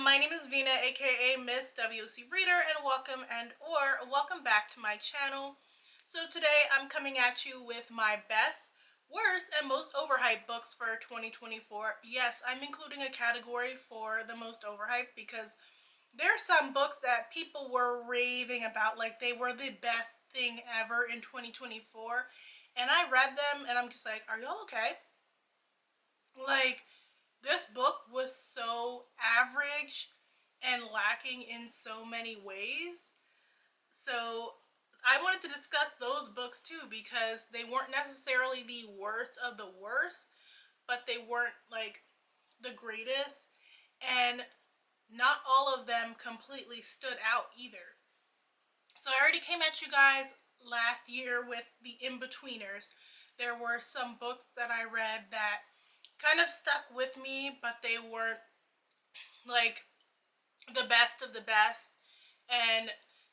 my name is Vina, aka Miss WC Reader, and welcome back to my channel. So today I'm coming at you with my best, worst, and most overhyped books for 2024. Yes, I'm including a category for the most overhyped because there are some books that people were raving about like they were the best thing ever in 2024, and I read them and I'm just like, are y'all okay? Like, this book was so average and lacking in so many ways. So I wanted to discuss those books too because they weren't necessarily the worst of the worst, but they weren't like the greatest, and not all of them completely stood out either. So I already came at you guys last year with the in-betweeners. There were some books that I read that kind of stuck with me, but they weren't like the best of the best, and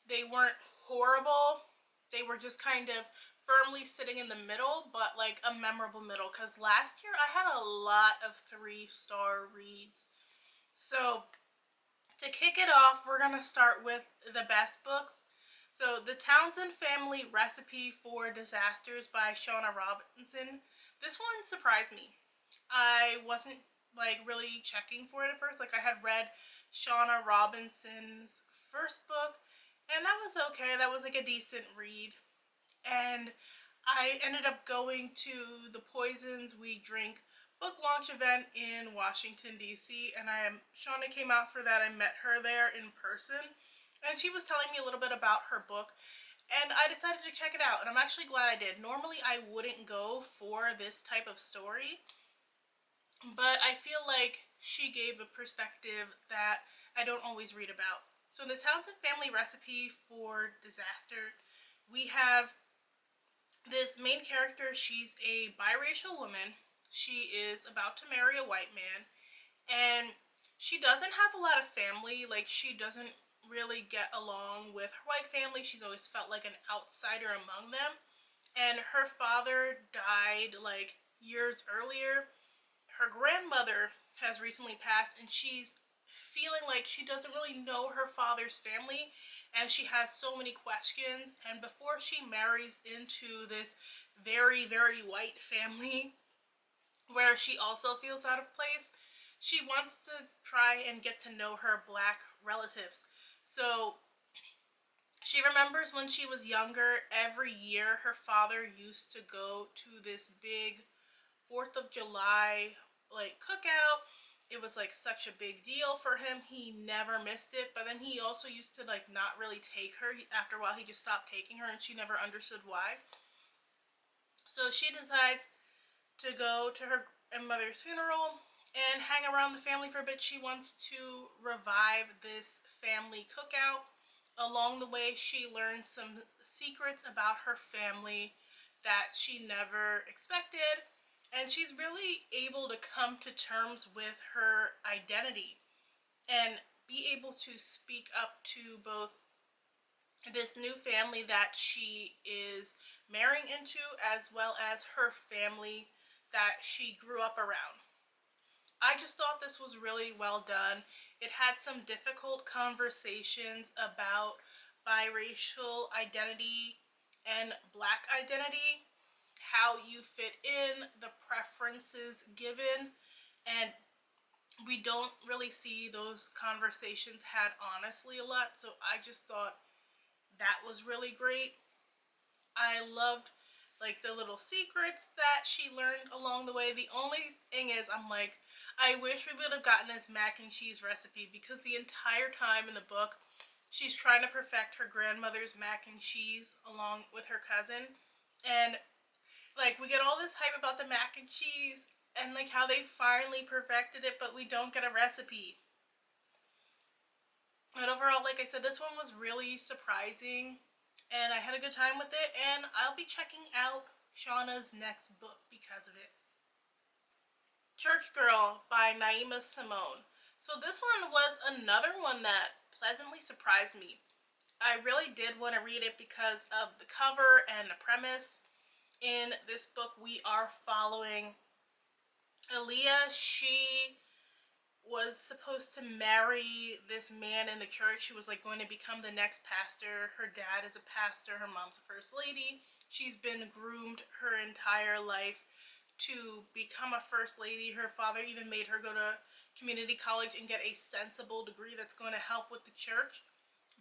they weren't horrible. They were just kind of firmly sitting in the middle, but like a memorable middle, because last year I had a lot of 3-star reads. So to kick it off, we're gonna start with the best books. So the Townsend Family Recipe for Disasters by Shauna Robinson. This one surprised me. I wasn't like really checking for it at first. Like, I had read Shauna Robinson's first book and that was okay. That was like a decent read. And I ended up going to the Poisons We Drink book launch event in Washington, D.C. and Shauna came out for that. I met her there in person and she was telling me a little bit about her book, and I decided to check it out, and I'm actually glad I did. Normally I wouldn't go for this type of story, but I feel like she gave a perspective that I don't always read about. So in the Townsend Family Recipe for Disaster, we have this main character. She's a biracial woman. She is about to marry a white man, and she doesn't have a lot of family. Like, she doesn't really get along with her white family. She's always felt like an outsider among them, and her father died like years earlier. Her grandmother has recently passed, and she's feeling like she doesn't really know her father's family, and she has so many questions. And before she marries into this very, very white family where she also feels out of place, she wants to try and get to know her black relatives. So she remembers when she was younger, every year her father used to go to this big 4th of July like cookout. It was like such a big deal for him. He never missed it. But then he also used to like not really take her. After a while he just stopped taking her, and she never understood why. So she decides to go to her mother's funeral and hang around the family for a bit. She wants to revive this family cookout. Along the way, she learns some secrets about her family that she never expected, and she's really able to come to terms with her identity and be able to speak up to both this new family that she is marrying into, as well as her family that she grew up around. I just thought this was really well done. It had some difficult conversations about biracial identity and black identity, how you fit in, the preferences given, and we don't really see those conversations had honestly a lot. So I just thought that was really great. I loved like the little secrets that she learned along the way. The only thing is, I'm like, I wish we would have gotten this mac and cheese recipe, because the entire time in the book she's trying to perfect her grandmother's mac and cheese along with her cousin, and like we get all this hype about the mac and cheese and like how they finally perfected it, but we don't get a recipe. But overall, like I said, this one was really surprising and I had a good time with it, and I'll be checking out Shauna's next book because of it. Church Girl by Naima Simone. So this one was another one that pleasantly surprised me. I really did want to read it because of the cover and the premise. In this book, we are following Aaliyah. She was supposed to marry this man in the church who was like going to become the next pastor. Her dad is a pastor, her mom's a first lady. She's been groomed her entire life to become a first lady. Her father even made her go to community college and get a sensible degree that's going to help with the church.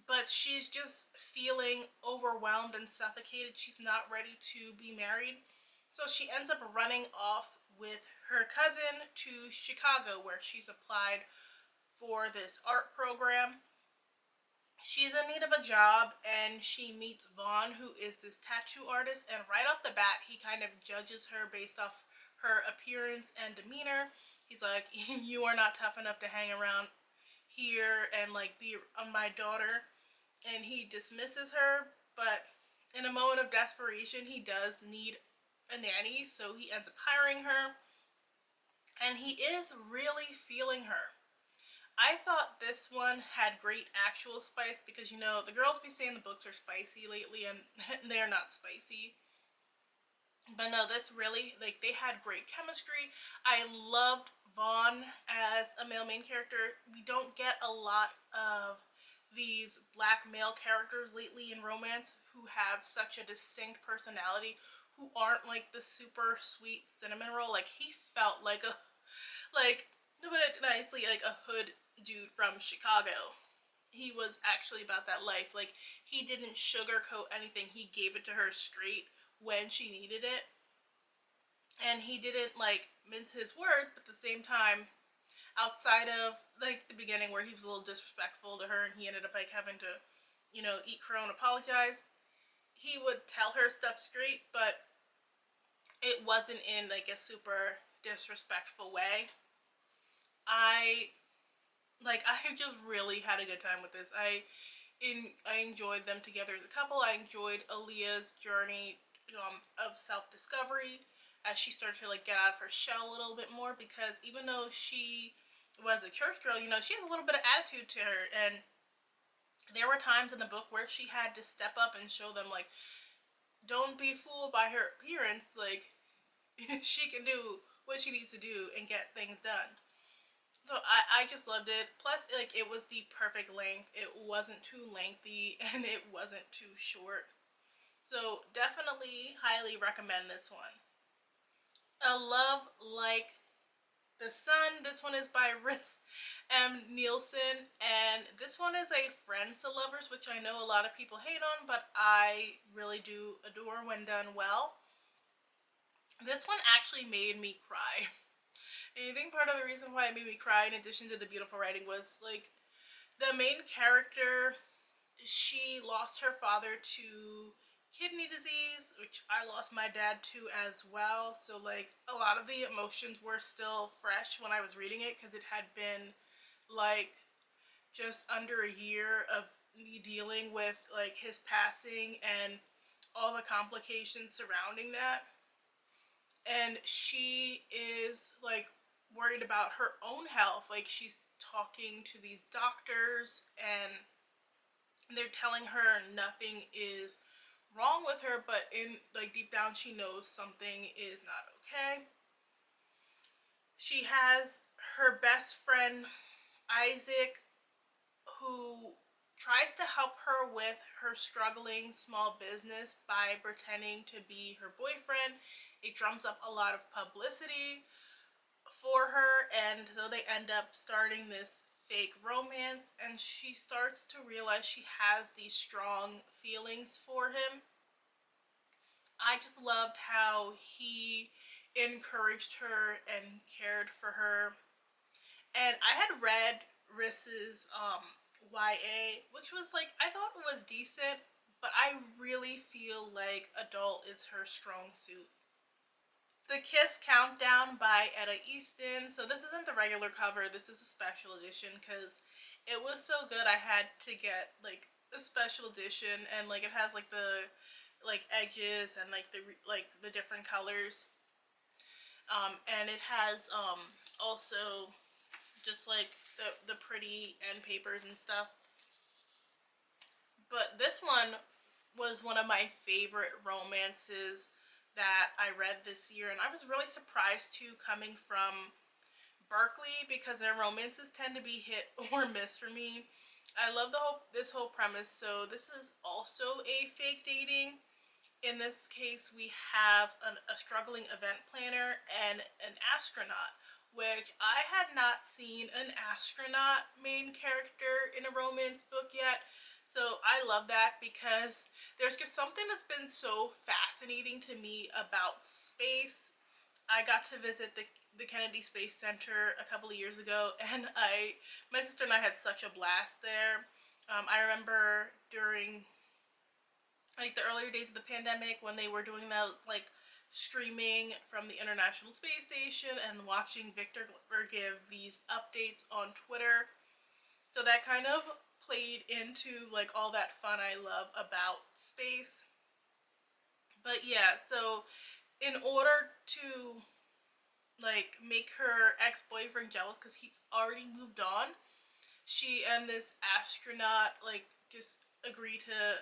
But she's just feeling overwhelmed and suffocated. She's not ready to be married. So she ends up running off with her cousin to Chicago, where she's applied for this art program. She's in need of a job, and she meets Vaughn, who is this tattoo artist, and right off the bat he kind of judges her based off her appearance and demeanor. He's like, you are not tough enough to hang around here and like be my daughter, and he dismisses her. But in a moment of desperation, he does need a nanny, so he ends up hiring her, and he is really feeling her. I thought this one had great actual spice because, you know, the girls be saying the books are spicy lately, and they're not spicy. But no, this really, like, they had great chemistry. I loved Vaughn as a male main character. We don't get a lot of these black male characters lately in romance who have such a distinct personality, who aren't like the super sweet cinnamon roll. Like, he felt like a, like, to put it nicely, like a hood dude from Chicago. He was actually about that life. Like, he didn't sugarcoat anything. He gave it to her straight when she needed it. And he didn't like mince his words, but at the same time, outside of like the beginning where he was a little disrespectful to her and he ended up like having to, you know, eat crow and apologize, he would tell her stuff straight, but it wasn't in like a super disrespectful way. I I just really had a good time with this. I enjoyed them together as a couple. I enjoyed Aaliyah's journey of self-discovery as she started to like get out of her shell a little bit more, because even though she was a church girl, you know, she has a little bit of attitude to her, and there were times in the book where she had to step up and show them like, don't be fooled by her appearance, like she can do what she needs to do and get things done. So I just loved it. Plus, like, it was the perfect length. It wasn't too lengthy and it wasn't too short. So definitely highly recommend this one. A Love Like the Sun. This one is by Rhys M. Nielsen, and this one is a Friends to Lovers, which I know a lot of people hate on, but I really do adore when done well. This one actually made me cry. And I think part of the reason why it made me cry, in addition to the beautiful writing, was like the main character, she lost her father to kidney disease, which I lost my dad to as well. So like a lot of the emotions were still fresh when I was reading it, because it had been like just under a year of me dealing with like his passing and all the complications surrounding that. And she is like worried about her own health. Like, she's talking to these doctors and they're telling her nothing is wrong with her, but in like deep down she knows something is not okay. She has her best friend Isaac, who tries to help her with her struggling small business by pretending to be her boyfriend. It drums up a lot of publicity for her, and so they end up starting this fake romance, and she starts to realize she has these strong feelings for him. I just loved how he encouraged her and cared for her. And I had read Riss's YA, which was like, I thought it was decent, but I really feel like adult is her strong suit. The Kiss Countdown by Etta Easton. So this isn't the regular cover, this is a special edition because it was so good I had to get like the special edition, and like it has like the like edges and like the different colors. And it has also just like the pretty end papers and stuff. But this one was one of my favorite romances that I read this year, and I was really surprised too, coming from Berkeley because their romances tend to be hit or miss for me. I love this whole premise. So this is also a fake dating. In this case, we have a struggling event planner and an astronaut, which I had not seen an astronaut main character in a romance book yet. So I love that because there's just something that's been so fascinating to me about space. I got to visit the Kennedy Space Center a couple of years ago, and my sister and I had such a blast there. I remember during like the earlier days of the pandemic when they were doing that like streaming from the International Space Station and watching Victor give these updates on Twitter. So that kind of played into like all that fun I love about space. But yeah, so in order to like make her ex-boyfriend jealous because he's already moved on, she and this astronaut like just agree to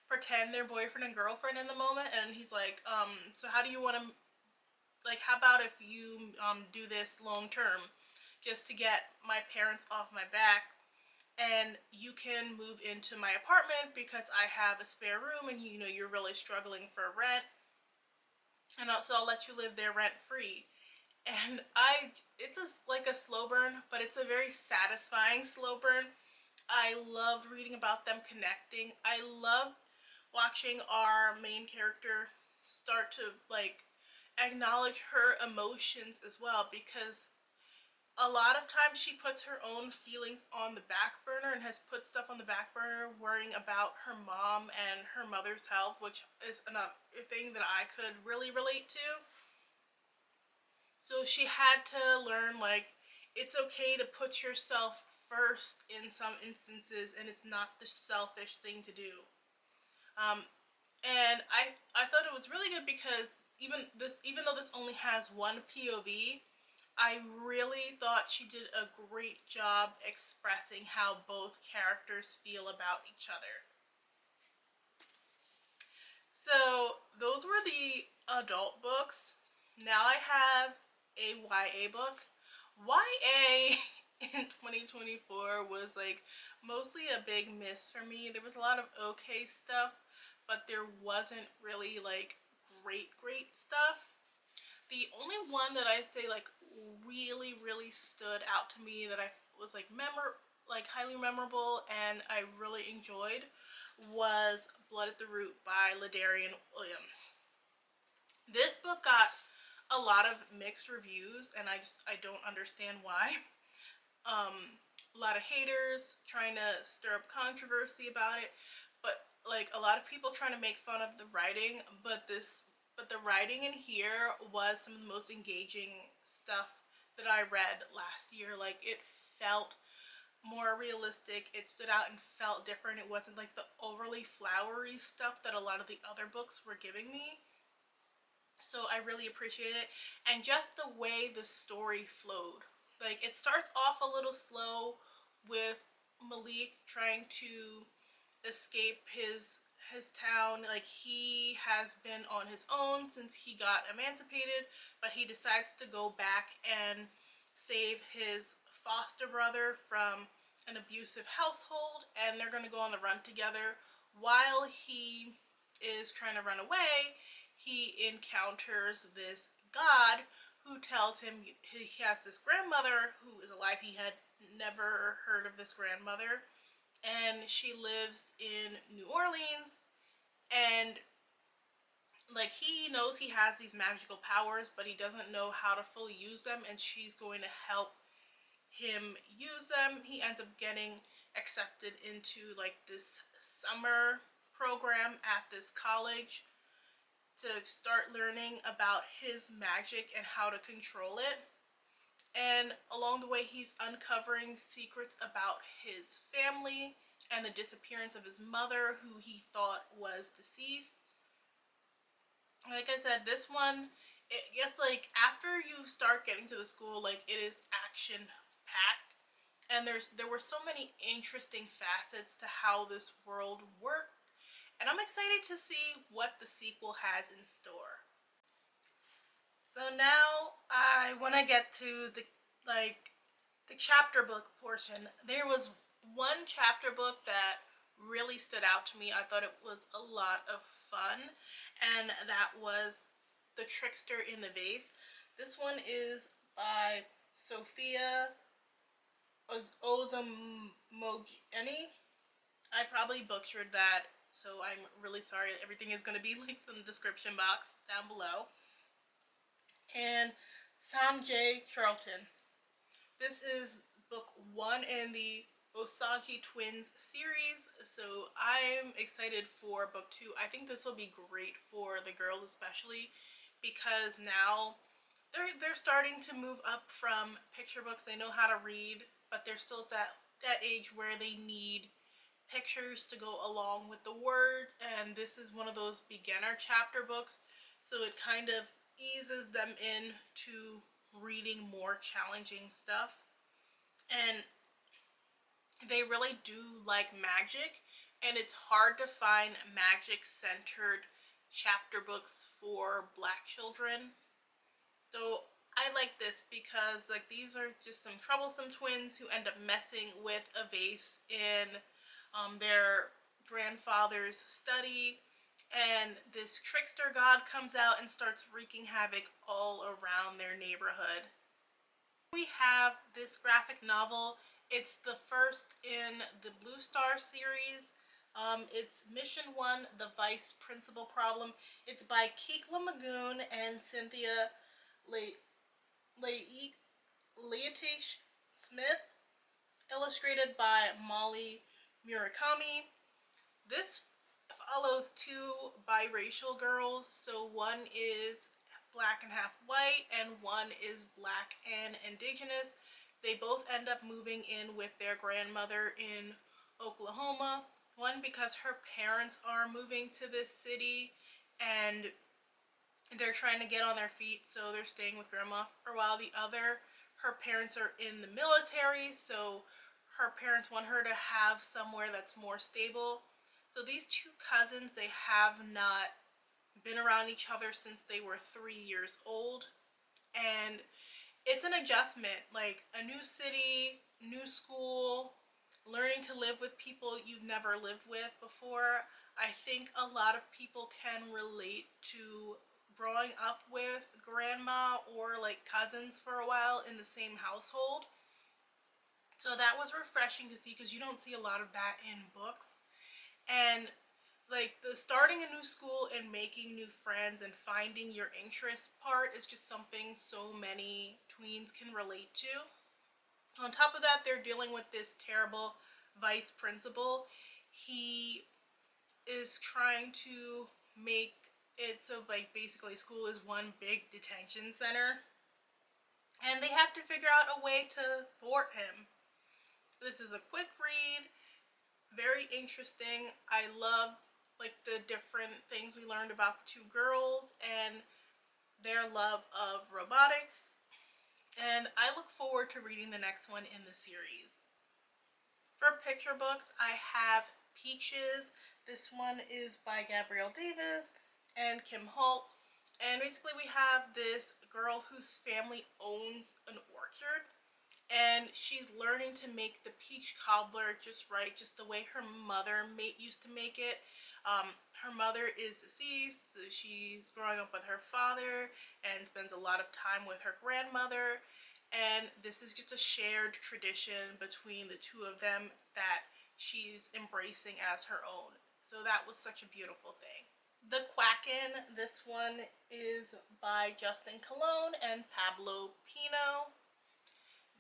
pretend they're boyfriend and girlfriend in the moment. And he's like, so how do you want to, like, how about if you do this long term just to get my parents off my back, and you can move into my apartment because I have a spare room and you know you're really struggling for rent, and also I'll let you live there rent free. And it's like a slow burn, but it's a very satisfying slow burn. I loved reading about them connecting. I loved watching our main character start to like acknowledge her emotions as well, because a lot of times she puts her own feelings on the back burner and has put stuff on the back burner worrying about her mom and her mother's health, which is another thing that I could really relate to. So she had to learn like it's okay to put yourself first in some instances, and it's not the selfish thing to do. Um, and I thought it was really good because even though this only has one POV, I really thought she did a great job expressing how both characters feel about each other. So those were the adult books. Now I have a YA book. YA in 2024 was like mostly a big miss for me. There was a lot of okay stuff, but there wasn't really like great stuff. The only one that I say like really stood out to me that I was like highly memorable and I really enjoyed was Blood at the Root by Ladarian Williams. This book got a lot of mixed reviews, and I don't understand why. A lot of haters trying to stir up controversy about it, but like a lot of people trying to make fun of the writing, but the writing in here was some of the most engaging stuff that I read last year. Like it felt more realistic, it stood out and felt different. It wasn't like the overly flowery stuff that a lot of the other books were giving me. So I really appreciated it, and just the way the story flowed. Like it starts off a little slow with Malik trying to escape his town. Like he has been on his own since he got emancipated, but he decides to go back and save his foster brother from an abusive household, and they're going to go on the run together. While he is trying to run away, he encounters this god who tells him he has this grandmother who is alive. He had never heard of this grandmother, and she lives in New Orleans, and like he knows he has these magical powers, but he doesn't know how to fully use them, and she's going to help him use them. He ends up getting accepted into like this summer program at this college to start learning about his magic and how to control it. And along the way, he's uncovering secrets about his family and the disappearance of his mother, who he thought was deceased. Like I said, this one, it gets like after you start getting to the school, like it is action packed, and there were so many interesting facets to how this world worked, and I'm excited to see what the sequel has in store. So now I want to get to like the chapter book portion, there was one chapter book that really stood out to me. I thought it was a lot of fun, and that was The Trickster in the Vase. This one is by Sophia Ozomogeni. I probably butchered that, so I'm really sorry. Everything is going to be linked in the description box down below. And Sanjay Charlton. This is book one in the Osage Twins series, so I'm excited for book two. I think this will be great for the girls, especially because now they're starting to move up from picture books. They know how to read, but they're still at that age where they need pictures to go along with the words, and this is one of those beginner chapter books, so it kind of eases them in to reading more challenging stuff. And they really do like magic, and it's hard to find magic centered chapter books for Black children. So I like this because like these are just some troublesome twins who end up messing with a vase in their grandfather's study, and this trickster god comes out and starts wreaking havoc all around their neighborhood. We have this graphic novel. It's the first in the Blue Star series. It's Mission 1, The Vice Principal Problem. It's by Kikla Magoon and Cynthia Leitesh Smith. Illustrated by Molly Murakami. This follows two biracial girls. So one is black and half white, and one is black and indigenous. They both end up moving in with their grandmother in Oklahoma. One because her parents are moving to this city and they're trying to get on their feet, so they're staying with grandma. Or while the other, her parents are in the military, so her parents want her to have somewhere that's more stable. So these two cousins, they have not been around each other since they were 3 years old, and it's an adjustment, like a new city, new school, learning to live with people you've never lived with before. I think a lot of people can relate to growing up with grandma or like cousins for a while in the same household. So that was refreshing to see because you don't see a lot of that in books. And like the starting a new school and making new friends and finding your interest part is just something so many tweens can relate to. On top of that, they're dealing with this terrible vice principal. He is trying to make it so like basically school is one big detention center, and they have to figure out a way to thwart him. This is a quick read, very interesting. I love like the different things we learned about the two girls and their love of robotics, and I look forward to reading the next one in the series. For picture books, I have Peaches. This one is by Gabrielle Davis and Kim Holt. And basically we have this girl whose family owns an orchard, and she's learning to make the peach cobbler just right, just the way her mother used to make it. Her mother is deceased, so she's growing up with her father and spends a lot of time with her grandmother. And this is just a shared tradition between the two of them that she's embracing as her own. So that was such a beautiful thing. The Quacken, this one is by Justin Colon and Pablo Pino.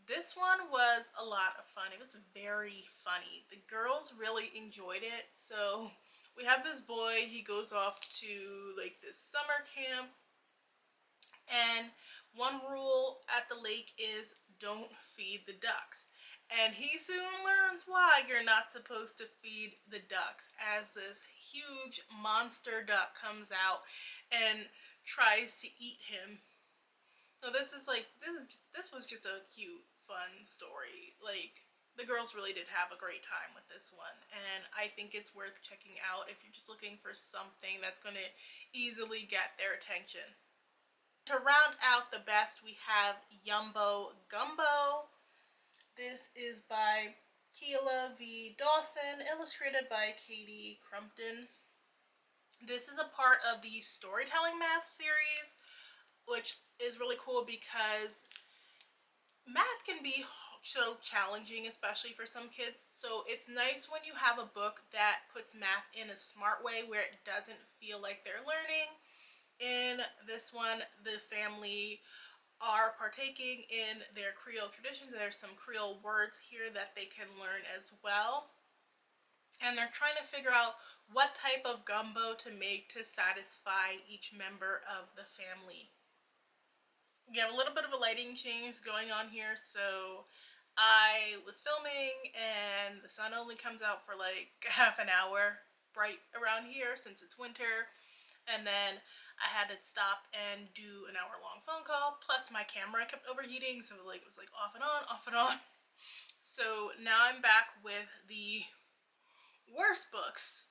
This one was a lot of fun. It was very funny. The girls really enjoyed it. So we have this boy, he goes off to like this summer camp, and one rule at the lake is don't feed the ducks. And he soon learns why you're not supposed to feed the ducks, as this huge monster duck comes out and tries to eat him. So this was just a cute, fun story. Like the girls really did have a great time with this one, and I think it's worth checking out if you're just looking for something that's going to easily get their attention. To round out the best, we have Yumbo Gumbo. This is by Keela V. Dawson, illustrated by Katie Crumpton. This is a part of the Storytelling Math series, which is really cool because math can be so challenging, especially for some kids. So it's nice when you have a book that puts math in a smart way where it doesn't feel like they're learning. In this one, the family are partaking in their Creole traditions. There's some Creole words here that they can learn as well. And they're trying to figure out what type of gumbo to make to satisfy each member of the family. We have a little bit of a lighting change going on here. So I was filming and the sun only comes out for like half an hour bright around here since it's winter. And then I had to stop and do an hour-long phone call. Plus my camera kept overheating, so it was like off and on, off and on. So now I'm back with the worst books,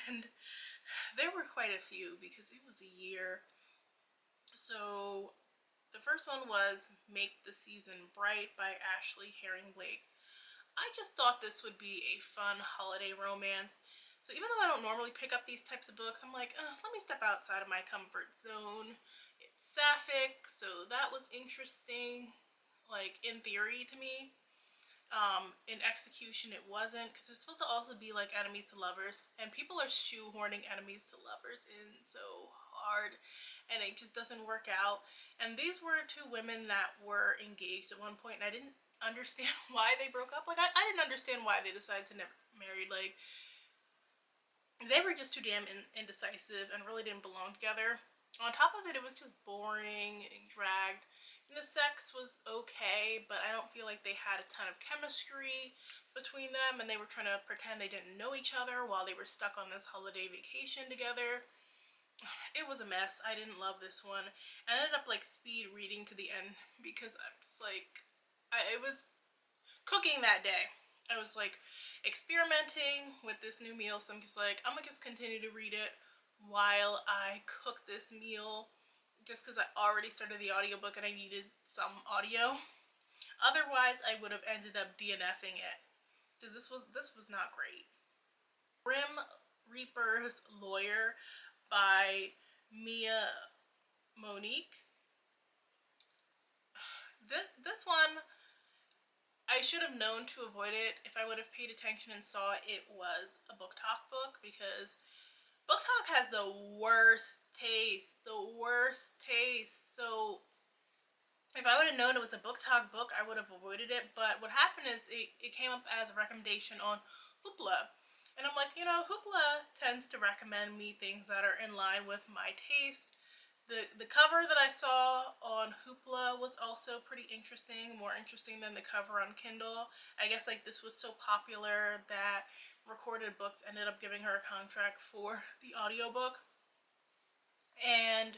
and there were quite a few because it was a year. So the first one was Make the Season Bright by Ashley Herring Blake. I just thought this would be a fun holiday romance. So even though I don't normally pick up these types of books, I'm like, let me step outside of my comfort zone. It's sapphic, so that was interesting, like in theory to me. In execution it wasn't, because it's supposed to also be like enemies to lovers, and people are shoehorning enemies to lovers in so hard, and it just doesn't work out. And these were two women that were engaged at one point, and I didn't understand why they broke up. Like I didn't understand why they decided to never marry. Like they were just too damn indecisive and really didn't belong together. On top of it, it was just boring and dragged. And the sex was okay, but I don't feel like they had a ton of chemistry between them, and they were trying to pretend they didn't know each other while they were stuck on this holiday vacation together. It was a mess. I didn't love this one. I ended up like speed reading to the end because I'm just like, it was cooking that day. I was like experimenting with this new meal, so I'm just like, I'm gonna just continue to read it while I cook this meal, just because I already started the audiobook and I needed some audio. Otherwise I would have ended up DNFing it, because this was not great. Grim Reaper's Lawyer by Mia Monique. This one, I should have known to avoid it if I would have paid attention and saw it was a book talk book, because book talk has the worst taste. So if I would have known it was a book talk book, I would have avoided it. But what happened is it came up as a recommendation on Hoopla. And I'm like, Hoopla tends to recommend me things that are in line with my taste. The cover that I saw on Hoopla was also pretty interesting, more interesting than the cover on Kindle. I guess like this was so popular that Recorded Books ended up giving her a contract for the audiobook. And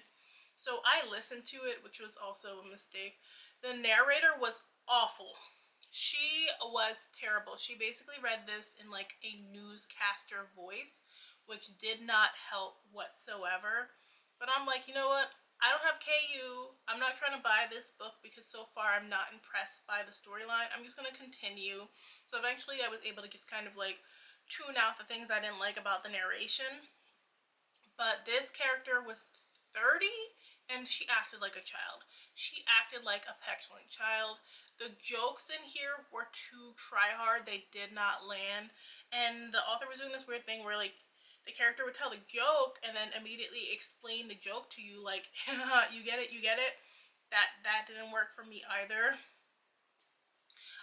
so I listened to it, which was also a mistake. The narrator was awful. She was terrible. She basically read this in like a newscaster voice, which did not help whatsoever. But I'm like, you know what? I don't have KU. I'm not trying to buy this book because so far I'm not impressed by the storyline. I'm just going to continue. So eventually I was able to just kind of like tune out the things I didn't like about the narration. But this character was 30 and she acted like a child. She acted like a petulant child. The jokes in here were too try hard. They did not land. And the author was doing this weird thing where like the character would tell the joke and then immediately explain the joke to you, like, you get it, you get it. That didn't work for me either.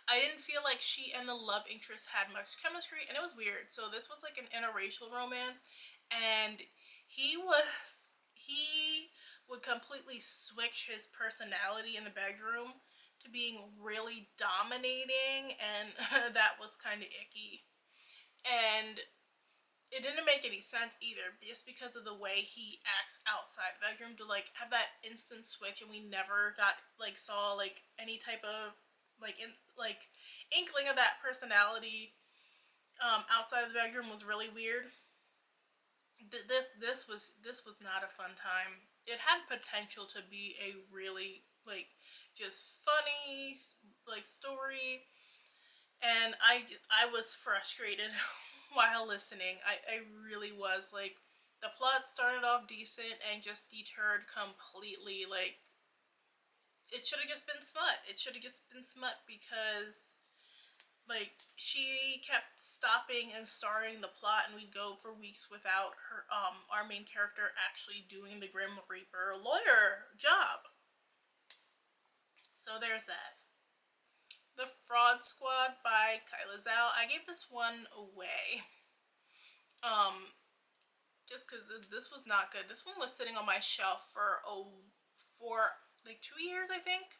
I didn't feel like she and the love interest had much chemistry, and it was weird. So this was like an interracial romance, and he would completely switch his personality in the bedroom to being really dominating, and that was kind of icky. And it didn't make any sense either, just because of the way he acts outside the bedroom, to like have that instant switch, and we never got like saw like any type of like inkling of that personality outside of the bedroom was really weird. This was not a fun time. it had potential to be a really like just funny like story, and I was frustrated while listening. I really was. Like, the plot started off decent and just deterred completely. Like, it should have just been smut. It should have just been smut because like she kept stopping and starting the plot, and we'd go for weeks without her our main character actually doing the Grim Reaper lawyer job. So there's that. The Fraud Squad by Kyla Zhao. I gave this one away. Um, just because this was not good. This one was sitting on my shelf for like 2 years, I think.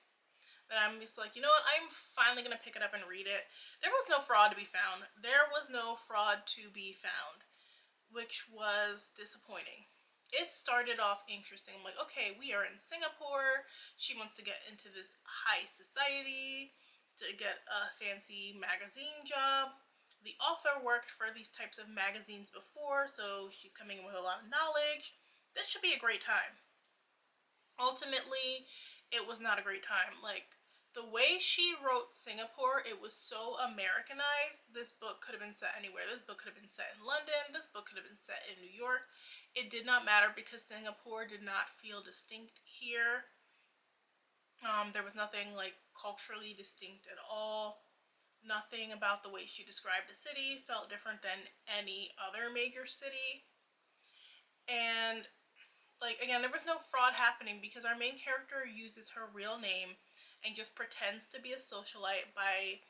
Then I'm just like, you know what? I'm finally gonna pick it up and read it. There was no fraud to be found. There was no fraud to be found, which was disappointing. It started off interesting. I'm like, okay, we are in Singapore. She wants to get into this high society to get a fancy magazine job. The author worked for these types of magazines before, so she's coming in with a lot of knowledge. This should be a great time. Ultimately, it was not a great time. Like, the way she wrote Singapore, it was so Americanized. This book could have been set anywhere. This book could have been set in London. This book could have been set in New York. It did not matter because Singapore did not feel distinct here. There was nothing like culturally distinct at all. Nothing about the way she described the city felt different than any other major city. And like, again, there was no fraud happening because our main character uses her real name and just pretends to be a socialite by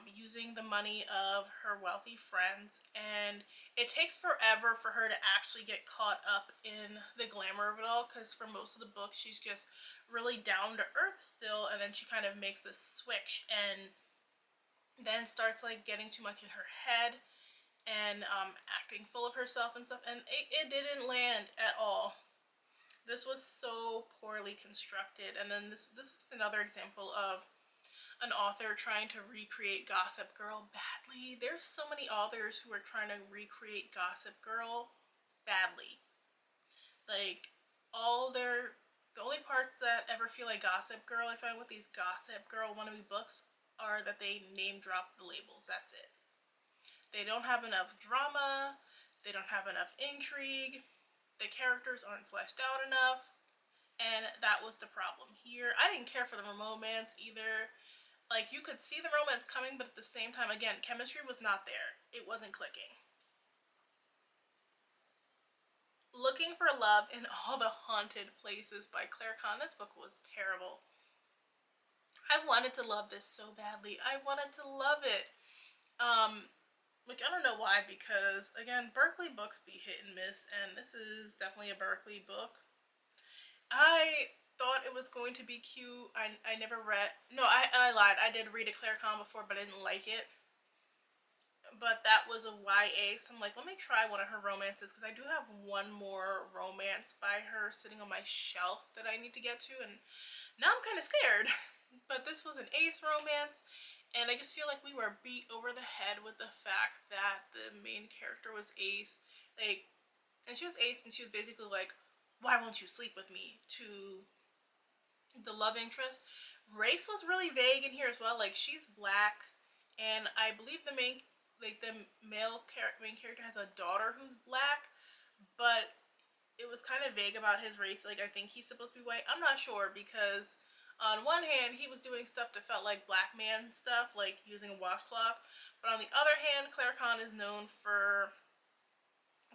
using the money of her wealthy friends. And it takes forever for her to actually get caught up in the glamour of it all, because for most of the book she's just really down to earth still, and then she kind of makes this switch and then starts like getting too much in her head and acting full of herself and stuff, and it didn't land at all. This was so poorly constructed. And then this was another example of an author trying to recreate Gossip Girl badly. There's so many authors who are trying to recreate Gossip Girl badly. Like, the only parts that ever feel like Gossip Girl I find with these Gossip Girl wannabe books are that they name drop the labels. That's it. They don't have enough drama. They don't have enough intrigue. The characters aren't fleshed out enough. And that was the problem here. I didn't care for the romance either. Like, you could see the romance coming, but at the same time, again, chemistry was not there. It wasn't clicking. Looking for Love in All the Haunted Places by Claire Kahn. This book was terrible. I wanted to love this so badly. I wanted to love it. Which I don't know why, because again, Berkeley books be hit and miss, and this is definitely a Berkeley book. I thought it was going to be cute. I never read. No, I lied. I did read a Claire Kahn before, but I didn't like it. But that was a YA, so I'm like, let me try one of her romances, because I do have one more romance by her sitting on my shelf that I need to get to, and now I'm kind of scared. But this was an ace romance, and I just feel like we were beat over the head with the fact that the main character was ace. Like, and she was ace, and she was basically like, why won't you sleep with me, to the love interest. Race was really vague in here as well. Like, she's black, and I believe the main main character has a daughter who's black, but it was kind of vague about his race. Like, I think he's supposed to be white. I'm not sure, because on one hand he was doing stuff that felt like black man stuff, like using a washcloth, but on the other hand, Claire Kahn is known for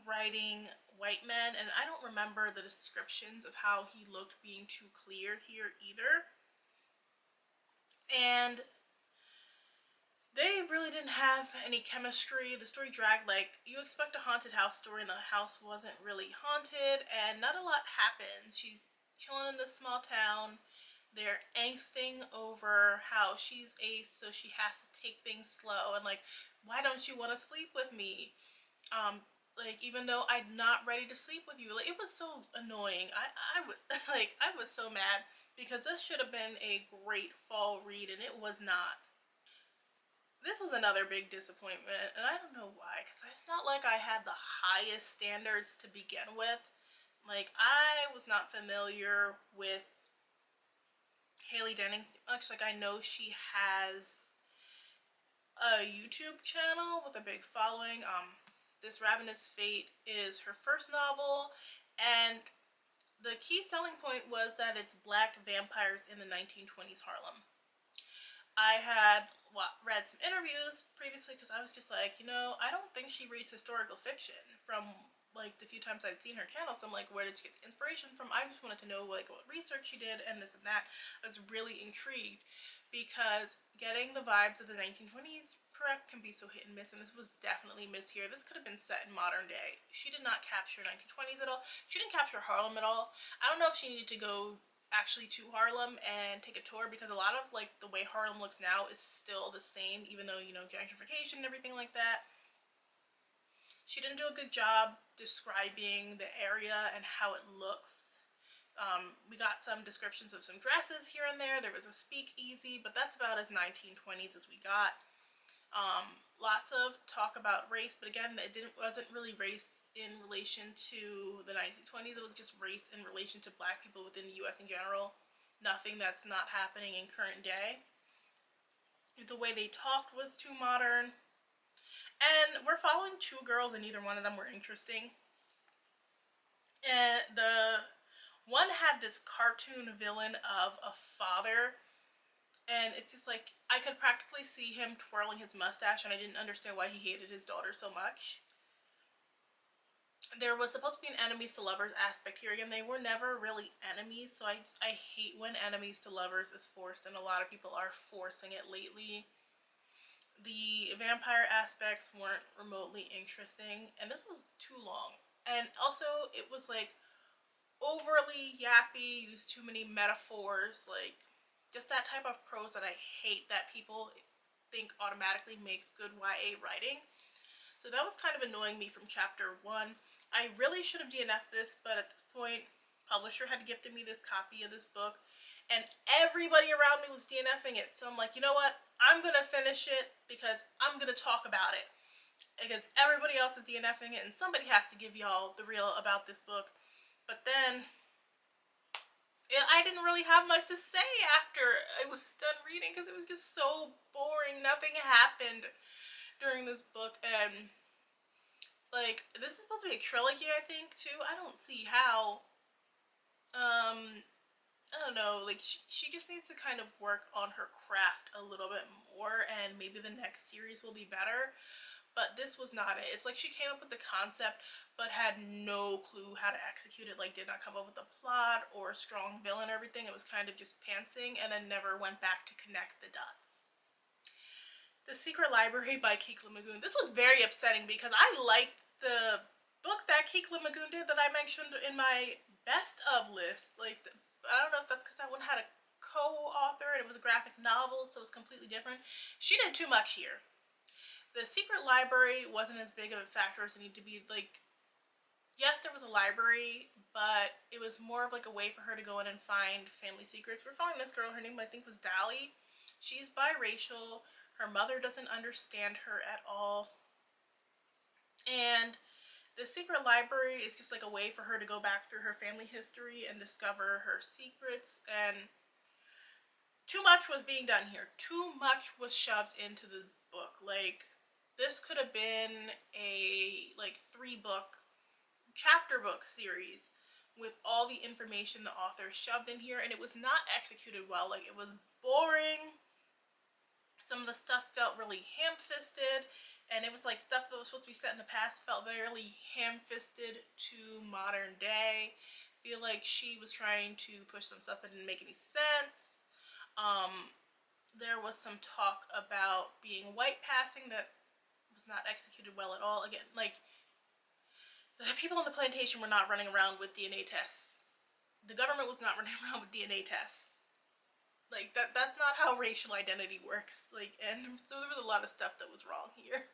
writing white men, and I don't remember the descriptions of how he looked being too clear here either. And they really didn't have any chemistry. The story dragged. Like, you expect a haunted house story, and the house wasn't really haunted, and not a lot happened. She's chilling in this small town. They're angsting over how she's ace, so she has to take things slow, and like, why don't you want to sleep with me? Like, even though I'm not ready to sleep with you. Like, it was so annoying. I would like, I was so mad, because this should have been a great fall read, and it was not. This was another big disappointment, and I don't know why, because it's not like I had the highest standards to begin with. Like, I was not familiar with Haley Denning much. Like, I know she has a YouTube channel with a big following. This Ravenous Fate is her first novel, and the key selling point was that it's black vampires in the 1920s Harlem. I had read some interviews previously because I was just like, I don't think she reads historical fiction from like the few times I'd seen her channel. So I'm like, where did she get the inspiration from? I just wanted to know like what research she did and this and that. I was really intrigued because getting the vibes of the 1920s correct can be so hit and miss, and this was definitely missed here. This could have been set in modern day. She did not capture 1920s at all. She didn't capture Harlem at all. I don't know if she needed to go actually to Harlem and take a tour, because a lot of like the way Harlem looks now is still the same, even though gentrification and everything like that. She didn't do a good job describing the area and how it looks. We got some descriptions of some dresses here and there. There was a speakeasy, but that's about as 1920s as we got. Lots of talk about race, but again, wasn't really race in relation to the 1920s. It was just race in relation to black people within the U.S. in general. Nothing that's not happening in current day. The way they talked was too modern. And we're following two girls, and neither one of them were interesting. And the one had this cartoon villain of a father, and it's just like, I could practically see him twirling his mustache, and I didn't understand why he hated his daughter so much. There was supposed to be an enemies to lovers aspect here. Again, they were never really enemies, so I hate when enemies to lovers is forced, and a lot of people are forcing it lately. The vampire aspects weren't remotely interesting, and this was too long. And also, it was like overly yappy, used too many metaphors, like just that type of prose that I hate that people think automatically makes good YA writing. So that was kind of annoying me from chapter 1. I really should have DNF'd this, but at this point, publisher had gifted me this copy of this book, and everybody around me was DNFing it. So I'm like, you know what? I'm going to finish it because I'm going to talk about it. Because everybody else is DNFing it, and somebody has to give y'all the real about this book. But then, I didn't really have much to say after I was done reading because it was just so boring. Nothing happened during this book, and like, this is supposed to be a trilogy, I think, too. I don't see how. I don't know, like, she just needs to kind of work on her craft a little bit more, and maybe the next series will be better. But this was not it. It's like she came up with the concept but had no clue how to execute it, like did not come up with a plot or a strong villain or everything. It was kind of just pantsing and then never went back to connect the dots. The Secret Library by Kikla Magoon. This was very upsetting because I liked the book that Kikla Magoon did that I mentioned in my best of list. Like, I don't know if that's because that one had a co-author and it was a graphic novel, so it was completely different. She did too much here. The Secret Library wasn't as big of a factor as it needed to be. Like, yes, there was a library, but it was more of like a way for her to go in and find family secrets. We're following this girl, her name I think was Dally. She's biracial. Her mother doesn't understand her at all. And the Secret Library is just like a way for her to go back through her family history and discover her secrets. And too much was being done here. Too much was shoved into the book. Like, this could have been a like 3-book chapter book series with all the information the author shoved in here, and it was not executed well. Like, it was boring. Some of the stuff felt really ham-fisted, and it was like stuff that was supposed to be set in the past felt very ham-fisted to modern day. I feel like she was trying to push some stuff that didn't make any sense. There was some talk about being white passing that was not executed well at all. Again, like, the people on the plantation were not running around with DNA tests. The government was not running around with DNA tests. Like, that's not how racial identity works. Like, and so there was a lot of stuff that was wrong here.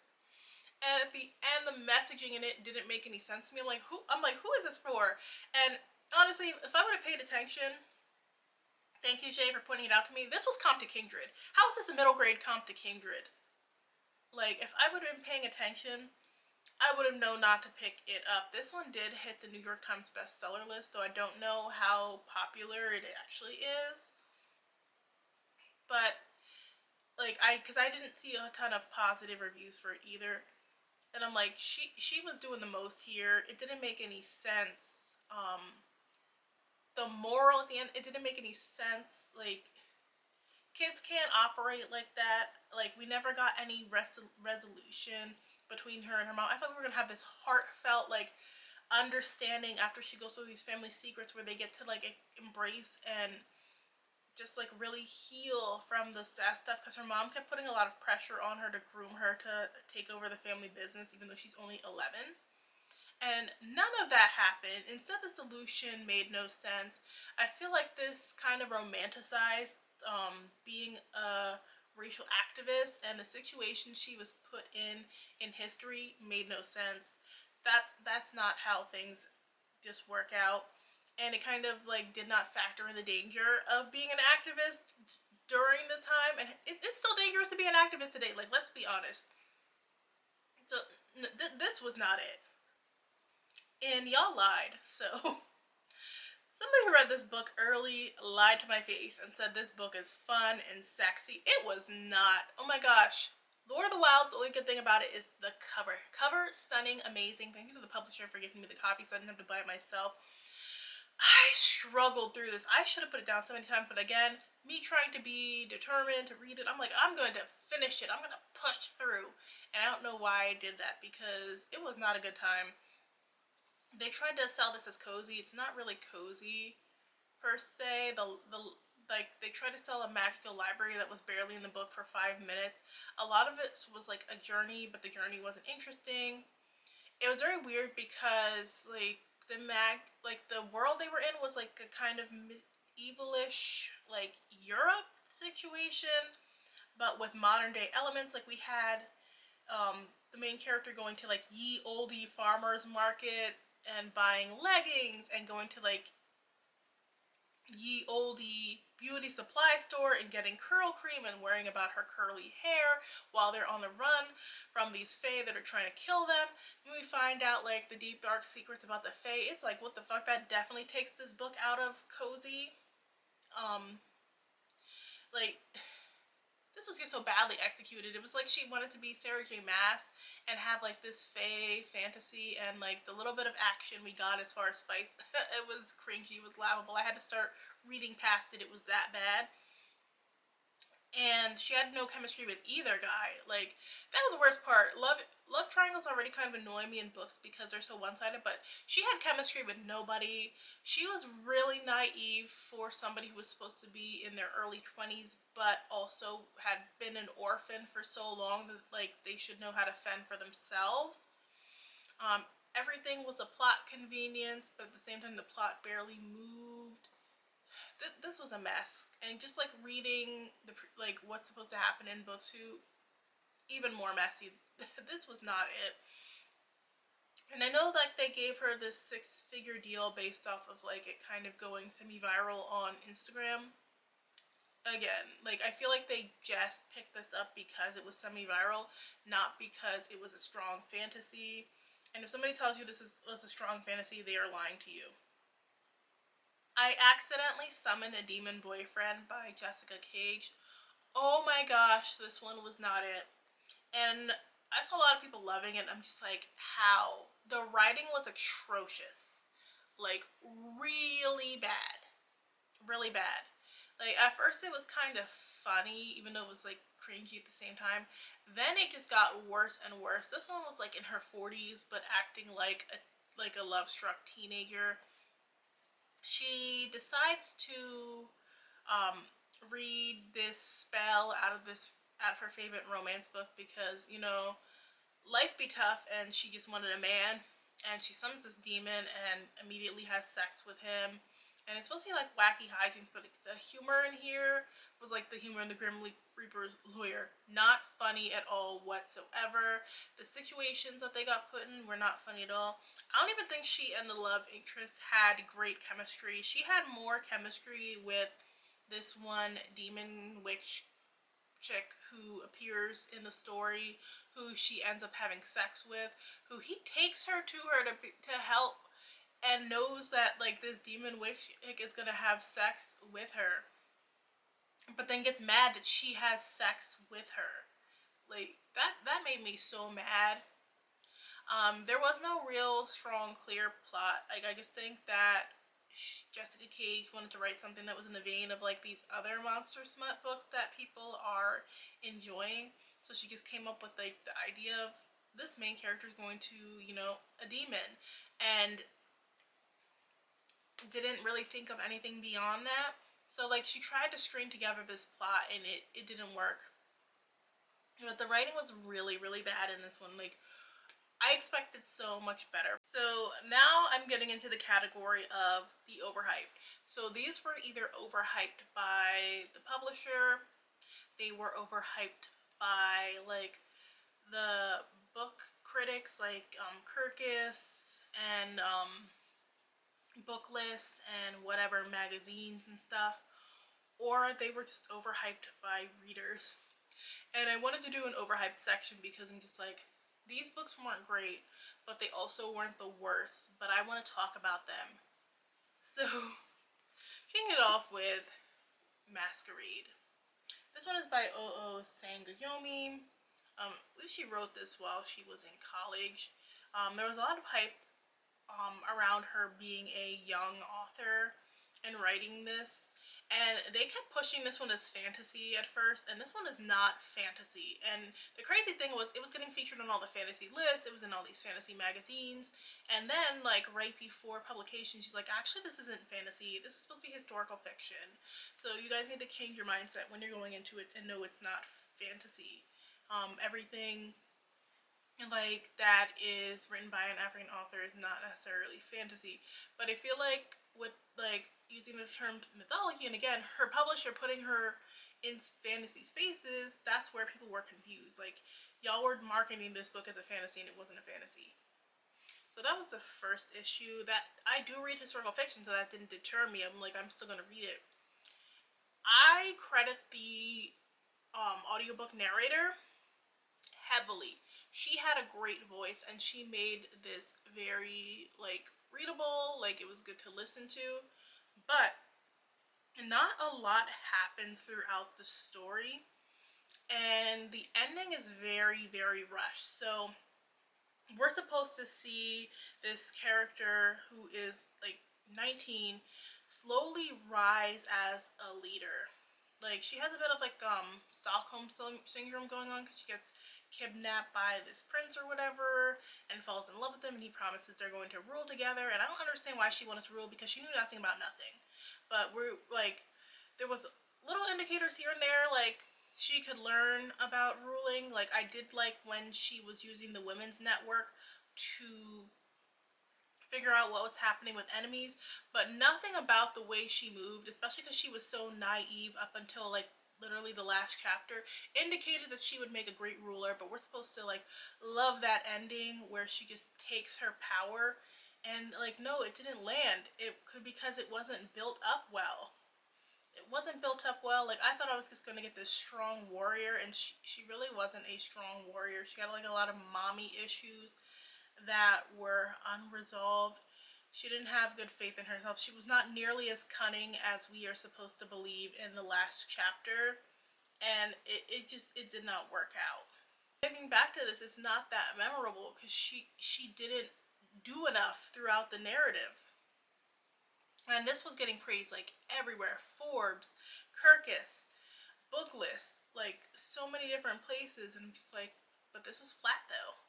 And at the end, the messaging in it didn't make any sense to me. I'm like, who is this for? And honestly, if I would have paid attention, thank you, Jay, for pointing it out to me, this was Comp to Kindred. How is this a middle grade Comp to Kindred? Like, if I would have been paying attention, I would have known not to pick it up. This one did hit the New York Times bestseller list, though I don't know how popular it actually is. But like because I didn't see a ton of positive reviews for it either, and I'm like, she was doing the most here. It didn't make any sense. The moral at the end, it didn't make any sense. Like, kids can't operate like that. Like, we never got any resolution between her and her mom. I thought we were gonna have this heartfelt like understanding after she goes through these family secrets where they get to like embrace and just like really heal from the stuff, because her mom kept putting a lot of pressure on her to groom her to take over the family business even though she's only 11. And none of that happened. Instead, the solution made no sense. I feel like this kind of romanticized being a racial activist, and the situation she was put in history made no sense. That's not how things just work out. And it kind of like did not factor in the danger of being an activist during the time, and it's still dangerous to be an activist today. Like, let's be honest. So this was not it, and y'all lied. So somebody who read this book early lied to my face and said this book is fun and sexy. It was not. Oh my gosh. Lord of the Wilds, the only good thing about it is the cover. Cover, stunning, amazing. Thank you to the publisher for giving me the copy so I didn't have to buy it myself. I struggled through this. I should have put it down so many times, but again, me trying to be determined to read it, I'm like, I'm going to finish it. I'm going to push through. And I don't know why I did that, because it was not a good time. They tried to sell this as cozy. It's not really cozy per se. Like, they tried to sell a magical library that was barely in the book for 5 minutes. A lot of it was like a journey, but the journey wasn't interesting. It was very weird because like the world they were in was like a kind of medievalish like Europe situation, but with modern day elements. Like, we had the main character going to like ye olde farmers market and buying leggings, and going to like ye olde beauty supply store and getting curl cream and worrying about her curly hair while they're on the run from these fae that are trying to kill them. When we find out like the deep dark secrets about the fae, it's like, what the fuck? That definitely takes this book out of cozy. Like, this was just so badly executed. It was like she wanted to be Sarah J. Maas and have like this fae fantasy, and like the little bit of action we got as far as spice, it was cringy, it was laughable. I had to start reading past it. It was that bad. And she had no chemistry with either guy. Like, that was the worst part. Love triangles already kind of annoy me in books because they're so one-sided, but she had chemistry with nobody. She was really naive for somebody who was supposed to be in their early 20s, but also had been an orphan for so long that like they should know how to fend for themselves. Everything was a plot convenience, but at the same time the plot barely moved. This was a mess, and just like reading the like what's supposed to happen in book 2, even more messy. This was not it. And I know that they gave her this 6-figure deal based off of like it kind of going semi-viral on Instagram. Again, like, I feel like they just picked this up because it was semi-viral, not because it was a strong fantasy. And if somebody tells you was a strong fantasy, they are lying to you. I Accidentally Summoned a Demon Boyfriend by Jessica Cage. Oh my gosh, this one was not it. And I saw a lot of people loving it. I'm just like, how? The writing was atrocious. Like, really bad. Really bad. Like, at first it was kind of funny, even though it was like cringy at the same time. Then it just got worse and worse. This one was like in her 40s, but acting like a love-struck teenager. She decides to read this spell out of her favorite romance book because, you know, life be tough, and she just wanted a man. And she summons this demon and immediately has sex with him. And it's supposed to be like wacky hijinks, but the humor in here was like the humor in the Grim Reaper's Lawyer. Not funny at all whatsoever. The situations that they got put in were not funny at all. I don't even think she and the love interest had great chemistry. She had more chemistry with this one demon witch chick who appears in the story, who she ends up having sex with, who he takes her to her to help, and knows that like this demon witch is gonna have sex with her, but then gets mad that she has sex with her. Like that made me so mad. There was no real strong, clear plot. Like I just think that Jessica K wanted to write something that was in the vein of like these other monster smut books that people are enjoying. So she just came up with like the idea of this main character is going to, you know, a demon, and didn't really think of anything beyond that. So like she tried to string together this plot and it didn't work. But the writing was really, really bad in this one. Like I expected so much better. So now I'm getting into the category of the overhyped. So these were either overhyped by the publisher, they were overhyped by like the book critics like Kirkus and Booklist and whatever magazines and stuff, or they were just overhyped by readers. And I wanted to do an overhyped section because I'm just like, these books weren't great, but they also weren't the worst, but I want to talk about them. So, kicking it off with Masquerade. This one is by O.O. Sangoyomi. I believe she wrote this while she was in college. There was a lot of hype around her being a young author and writing this. And they kept pushing this one as fantasy at first, and this one is not fantasy. And the crazy thing was, it was getting featured on all the fantasy lists, it was in all these fantasy magazines, and then, like, right before publication, she's like, actually, this isn't fantasy, this is supposed to be historical fiction. So you guys need to change your mindset when you're going into it and know it's not fantasy. Everything like that is written by an African author is not necessarily fantasy. But I feel like with like using the term mythology, and again her publisher putting her in fantasy spaces, that's where people were confused. Like, y'all were marketing this book as a fantasy and it wasn't a fantasy. So that was the first issue. That I do read historical fiction, so that didn't deter me. I'm like, I'm still gonna read it. I credit the audiobook narrator heavily. She had a great voice and she made this very like readable, like it was good to listen to. But not a lot happens throughout the story, and the ending is very, very rushed. So we're supposed to see this character who is like 19 slowly rise as a leader. Like, she has a bit of like Stockholm syndrome going on because she gets kidnapped by this prince or whatever and falls in love with him, and he promises they're going to rule together. And I don't understand why she wanted to rule, because she knew nothing about nothing. But we're like, there was little indicators here and there like she could learn about ruling. Like, I did like when she was using the women's network to figure out what was happening with enemies, but nothing about the way she moved, especially because she was so naive up until like literally the last chapter, indicated that she would make a great ruler. But we're supposed to like love that ending where she just takes her power, and like, no, it didn't land. It could, because it wasn't built up well. It wasn't built up well. Like, I thought I was just gonna get this strong warrior, and she really wasn't a strong warrior. She had like a lot of mommy issues that were unresolved. She didn't have good faith in herself. She was not nearly as cunning as we are supposed to believe in the last chapter, and it did not work out. Thinking back to this, it's not that memorable because she didn't do enough throughout the narrative. And this was getting praised like everywhere. Forbes, Kirkus, Booklist, like so many different places, and I'm just like, but this was flat though.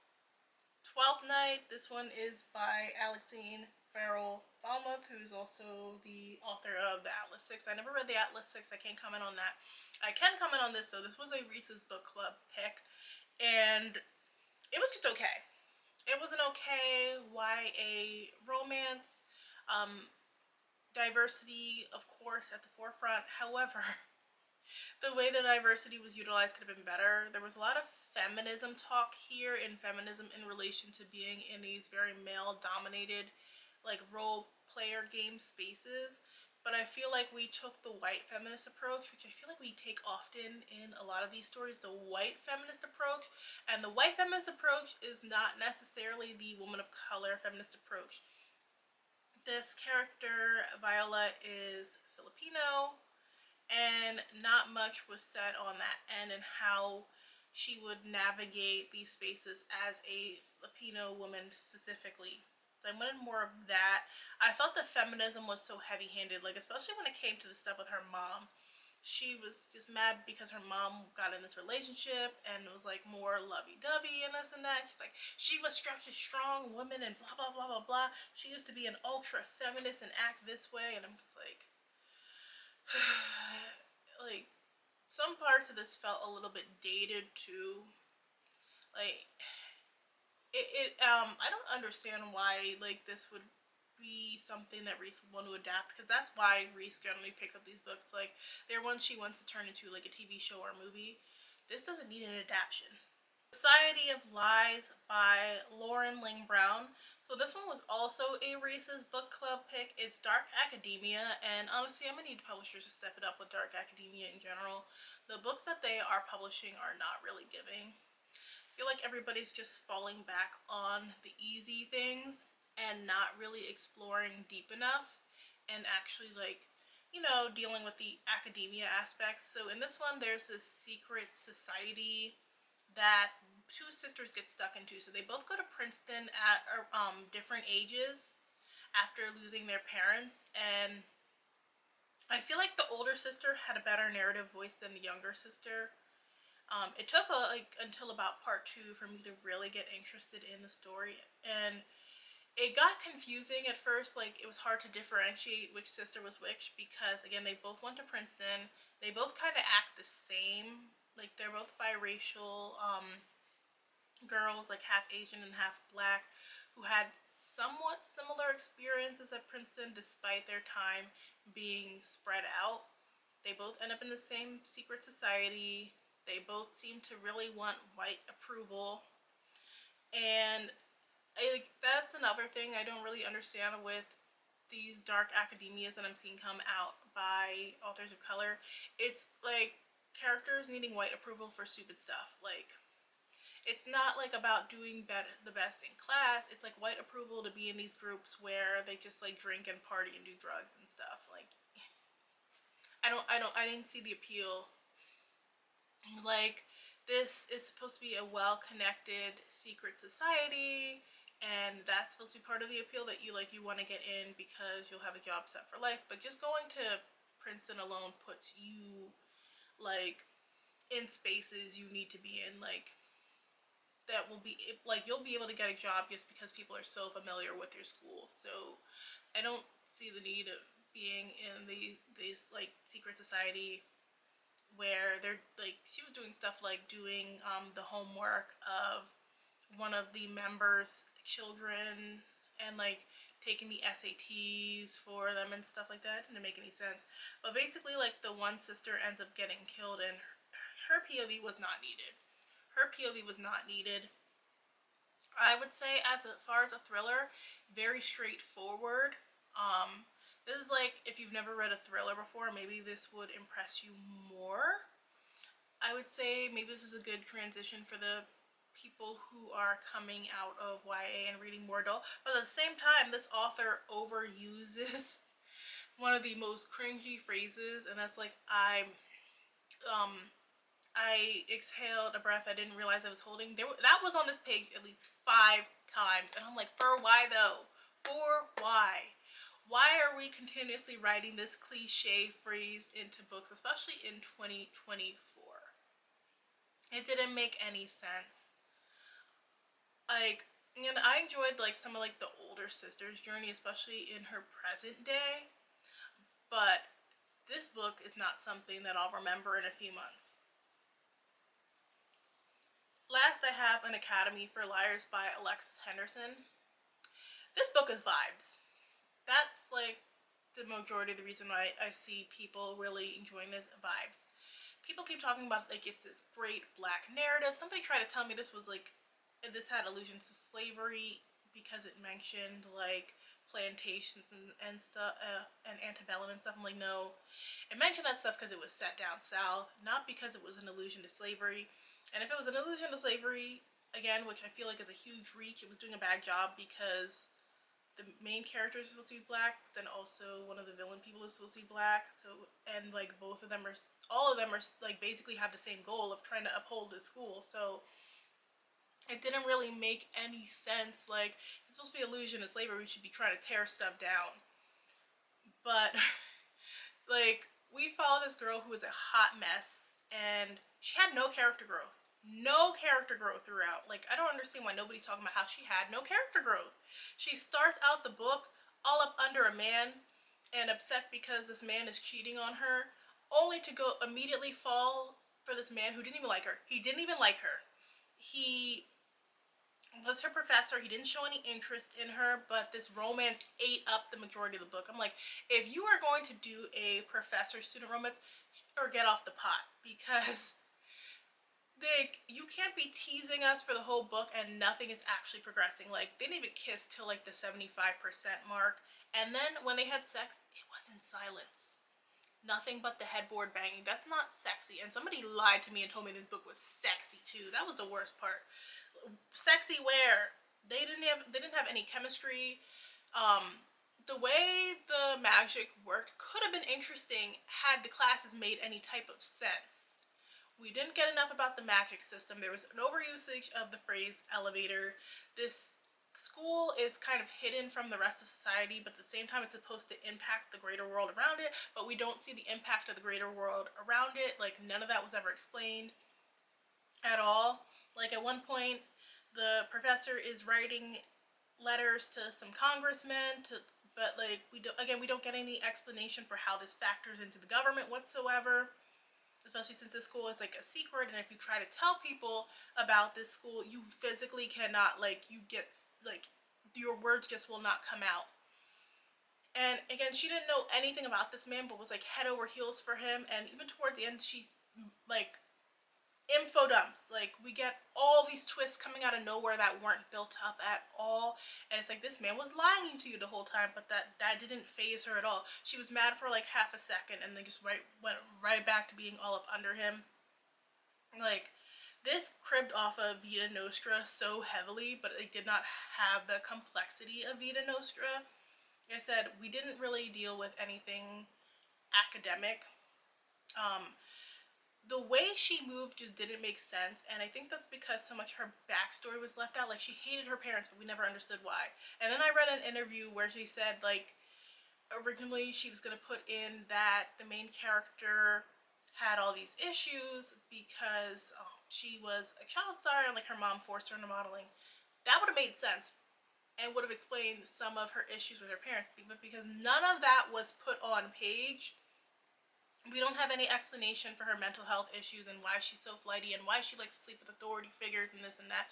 12th Night, this one is by Alexine Farrell Falmouth, who's also the author of the Atlas 6. I never read the Atlas 6, I can't comment on that. I can comment on this though. This was a Reese's Book Club pick, and it was just okay. It was an okay YA romance. Diversity, of course, at the forefront. However, the way the diversity was utilized could have been better. There was a lot of feminism talk here, and feminism in relation to being in these very male dominated like role player game spaces, but I feel like we took the white feminist approach, which I feel like we take often in a lot of these stories, the white feminist approach. And the white feminist approach is not necessarily the woman of color feminist approach. This character, Viola, is Filipino, and not much was said on that end and how she would navigate these spaces as a Filipino woman specifically. So I wanted more of that. I felt the feminism was so heavy-handed, like especially when it came to the stuff with her mom. She was just mad because her mom got in this relationship and it was like more lovey-dovey and this and that. She's like, she was such a strong woman and blah blah blah blah blah. She used to be an ultra feminist and act this way, and I'm just like, like some parts of this felt a little bit dated too. Like I don't understand why like this would be something that Reese would want to adapt, because that's why Reese generally picks up these books. Like they're ones she wants to turn into like a TV show or a movie. This doesn't need an adaptation. Society of Lies by Lauren Ling Brown. So this one was also a Reese's book club pick. It's dark academia, and honestly, I'm gonna need publishers to step it up with dark academia in general. The books that they are publishing are not really giving. I feel like everybody's just falling back on the easy things and not really exploring deep enough and actually like, you know, dealing with the academia aspects. So in this one, there's this secret society that two sisters get stuck into. So they both go to Princeton at different ages after losing their parents, and I feel like the older sister had a better narrative voice than the younger sister. It took like until about part 2 for me to really get interested in the story, and it got confusing at first. Like it was hard to differentiate which sister was which, because again, they both went to Princeton. They both kind of act the same. Like they're both biracial girls, like half Asian and half black, who had somewhat similar experiences at Princeton despite their time being spread out. They both end up in the same secret society. They both seem to really want white approval. And that's another thing I don't really understand with these dark academias that I'm seeing come out by authors of color. It's like characters needing white approval for stupid stuff. Like it's not like about doing the best in class. It's like white approval to be in these groups where they just like drink and party and do drugs and stuff. Like I didn't see the appeal. Like this is supposed to be a well-connected secret society, and that's supposed to be part of the appeal, that you want to get in because you'll have a job set for life. But just going to Princeton alone puts you like in spaces you need to be in. Like that will be like you'll be able to get a job just because people are so familiar with your school. So I don't see the need of being in these like secret society where they're like, she was doing stuff like doing the homework of one of the members' children and like taking the SATs for them and stuff like that. It didn't make any sense. But basically, like the one sister ends up getting killed, and her POV was not needed. Her POV was not needed. I would say, as far as a thriller, very straightforward. This is like, if you've never read a thriller before, maybe this would impress you more. I would say maybe this is a good transition for the people who are coming out of YA and reading more adult. But at the same time, this author overuses one of the most cringy phrases, and that's like, I exhaled a breath I didn't realize I was holding. That was on this page at least 5 times, and I'm like, for why though? For why? Why are we continuously writing this cliche phrase into books, especially in 2024? It didn't make any sense. Like, and I enjoyed like some of like the older sister's journey, especially in her present day. But this book is not something that I'll remember in a few months. Last, I have An Academy for Liars by Alexis Henderson. This book is vibes. That's like the majority of the reason why I see people really enjoying this, vibes. People keep talking about like it's this great black narrative. Somebody tried to tell me this was like, this had allusions to slavery because it mentioned like plantations and stuff, and antebellum and stuff. I'm like, no. It mentioned that stuff because it was set down south, not because it was an allusion to slavery. And if it was an allusion to slavery, again, which I feel like is a huge reach, it was doing a bad job because the main character is supposed to be black, then also one of the villain people is supposed to be black. So, and like both of them are, all of them are like basically have the same goal of trying to uphold the school. So it didn't really make any sense. Like, it's supposed to be allusion to slavery, we should be trying to tear stuff down. But like, we follow this girl who is a hot mess, and she had no character growth. No character growth throughout. Like, I don't understand why nobody's talking about how she had no character growth. She starts out the book all up under a man and upset because this man is cheating on her, only to go immediately fall for this man who didn't even like her. He didn't even like her. He was her professor. He didn't show any interest in her, but this romance ate up the majority of the book. I'm like, if you are going to do a professor-student romance, or get off the pot, because you can't be teasing us for the whole book and nothing is actually progressing. Like, they didn't even kiss till like the 75% mark, and then when they had sex, it was in silence. Nothing but the headboard banging. That's not sexy. And somebody lied to me and told me this book was sexy too. That was the worst part. Sexy where they didn't have any chemistry. The way the magic worked could have been interesting had the classes made any type of sense. We didn't get enough about the magic system. There was an overusage of the phrase elevator. This school is kind of hidden from the rest of society, but at the same time it's supposed to impact the greater world around it, but we don't see the impact of the greater world around it. Like, none of that was ever explained at all. Like, at one point the professor is writing letters to some congressmen but like, we don't get any explanation for how this factors into the government whatsoever, especially since this school is like a secret, and if you try to tell people about this school, you physically cannot, like, you get, like, your words just will not come out. And again, she didn't know anything about this man, but was like head over heels for him. And even towards the end, she's like, info dumps. Like, we get all these twists coming out of nowhere that weren't built up at all, and it's like, this man was lying to you the whole time, but that didn't faze her at all. She was mad for like half a second and then just went right back to being all up under him. Like, this cribbed off of Vita Nostra so heavily, but it did not have the complexity of Vita Nostra. Like I said, we didn't really deal with anything academic. The way she moved just didn't make sense, and I think that's because so much her backstory was left out. Like, she hated her parents, but we never understood why. And then I read an interview where she said, like, originally she was going to put in that the main character had all these issues because she was a child star and like her mom forced her into modeling. That would have made sense and would have explained some of her issues with her parents, but because none of that was put on page, we don't have any explanation for her mental health issues and why she's so flighty and why she likes to sleep with authority figures and this and that.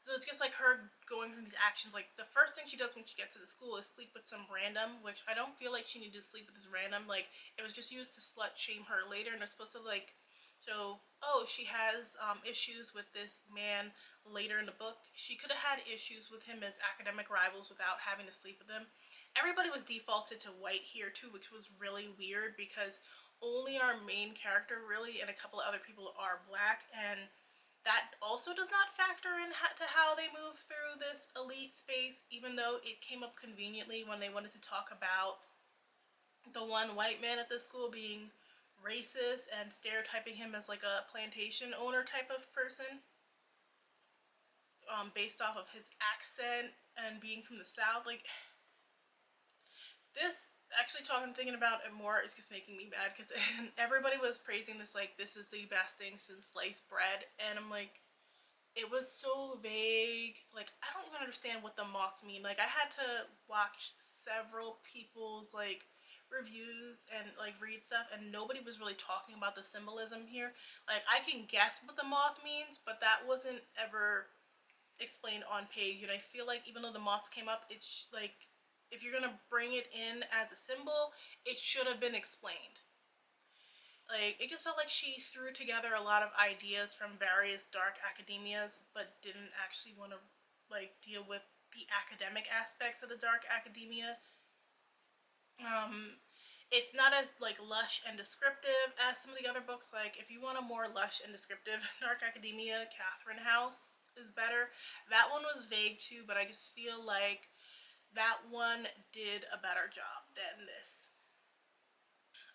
So it's just like her going through these actions. Like, the first thing she does when she gets to the school is sleep with some random, which I don't feel like she needed to sleep with this random. Like, it was just used to slut shame her later, and it's supposed to like show, oh, she has issues with this man later in the book. She could have had issues with him as academic rivals without having to sleep with him. Everybody was defaulted to white here too, which was really weird because only our main character really and a couple of other people are black, and that also does not factor in to how they move through this elite space, even though it came up conveniently when they wanted to talk about the one white man at the school being racist and stereotyping him as like a plantation owner type of person, based off of his accent and being from the South. Like, this, actually thinking about it more, is just making me mad because everybody was praising this, like, this is the best thing since sliced bread, and I'm like, it was so vague. Like, I don't even understand what the moths mean. Like, I had to watch several people's like reviews and like read stuff, and nobody was really talking about the symbolism here. Like, I can guess what the moth means, but that wasn't ever explained on page, and I feel like even though the moths came up, it's like, if you're gonna bring it in as a symbol, it should have been explained. Like, it just felt like she threw together a lot of ideas from various dark academias, but didn't actually want to like deal with the academic aspects of the dark academia. It's not as like lush and descriptive as some of the other books. Like if you want a more lush and descriptive dark academia, Catherine House is better. That one was vague too, but I just feel like that one did a better job than this.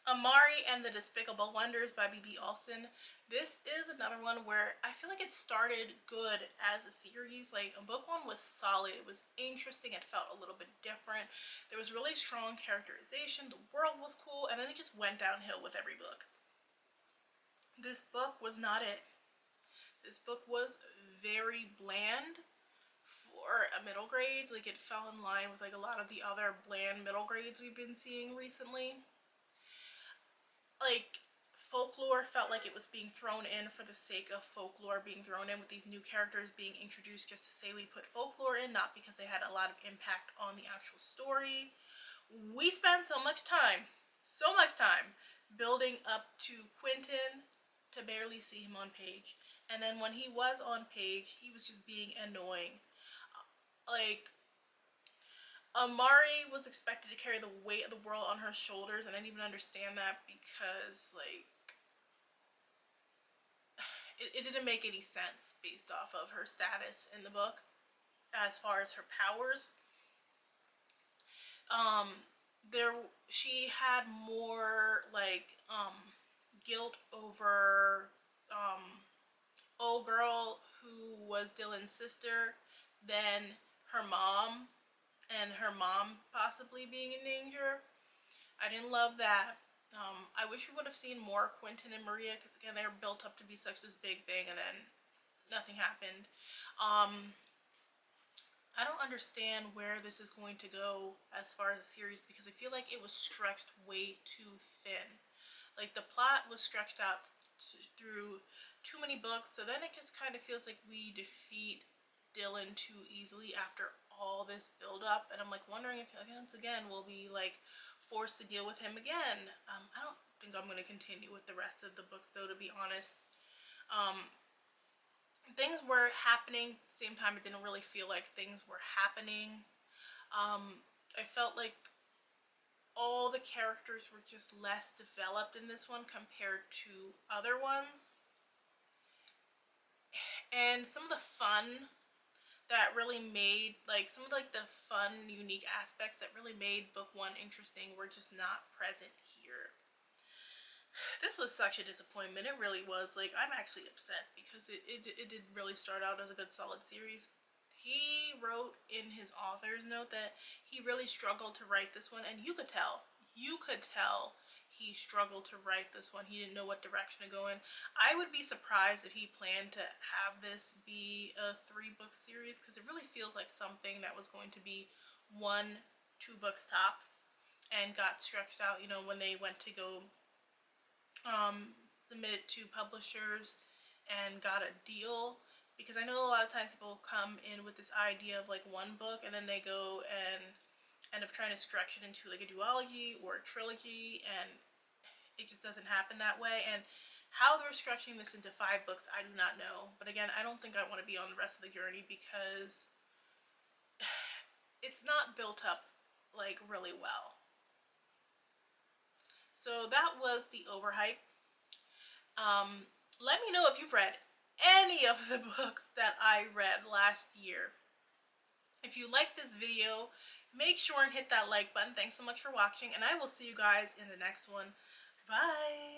Amari and the Despicable Wonders by B.B. Olsen. This is another one where I feel like it started good as a series. Like book one was solid, it was interesting, it felt a little bit different. There was really strong characterization, the world was cool, and then it just went downhill with every book. This book was not it. This book was very bland for a middle grade. Like it fell in line with like a lot of the other bland middle grades we've been seeing recently. Like folklore felt like it was being thrown in for the sake of folklore being thrown in, with these new characters being introduced just to say we put folklore in, not because they had a lot of impact on the actual story. We spent so much time building up to Quentin to barely see him on page, and then when he was on page he was just being annoying. Like Amari was expected to carry the weight of the world on her shoulders, and I didn't even understand that because like it didn't make any sense based off of her status in the book as far as her powers. There she had more like guilt over old girl who was Dylan's sister than her mom, and her mom possibly being in danger. I didn't love that. I wish we would have seen more Quentin and Maria, because again they were built up to be such this big thing and then nothing happened. I don't understand where this is going to go as far as the series, because I feel like it was stretched way too thin. Like the plot was stretched out through too many books, so then it just kind of feels like we defeat Dylan too easily after all this build up, and I'm like wondering if once again we'll be like forced to deal with him again. I don't think I'm going to continue with the rest of the books though, to be honest. Things were happening at the same time it didn't really feel like things were happening. I felt like all the characters were just less developed in this one compared to other ones, and some of the fun that really made like some of like the fun unique aspects that really made book one interesting were just not present here. This was such a disappointment. It really was. Like I'm actually upset because it did really start out as a good solid series. He wrote in his author's note that he really struggled to write this one, and you could tell he struggled to write this one. He didn't know what direction to go in. I would be surprised if he planned to have this be a 3-book series, because it really feels like something that was going to be 1-2 books tops and got stretched out, you know, when they went to go submit it to publishers and got a deal. Because I know a lot of times people come in with this idea of like 1 book and then they go and end up trying to stretch it into like a duology or a trilogy, and it just doesn't happen that way. And how they're stretching this into 5 books, I do not know. But again, I don't think I want to be on the rest of the journey because it's not built up like really well. So that was the Overhyped. Let me know if you've read any of the books that I read last year. If you like this video, make sure and hit that like button. Thanks so much for watching, and I will see you guys in the next one. Bye!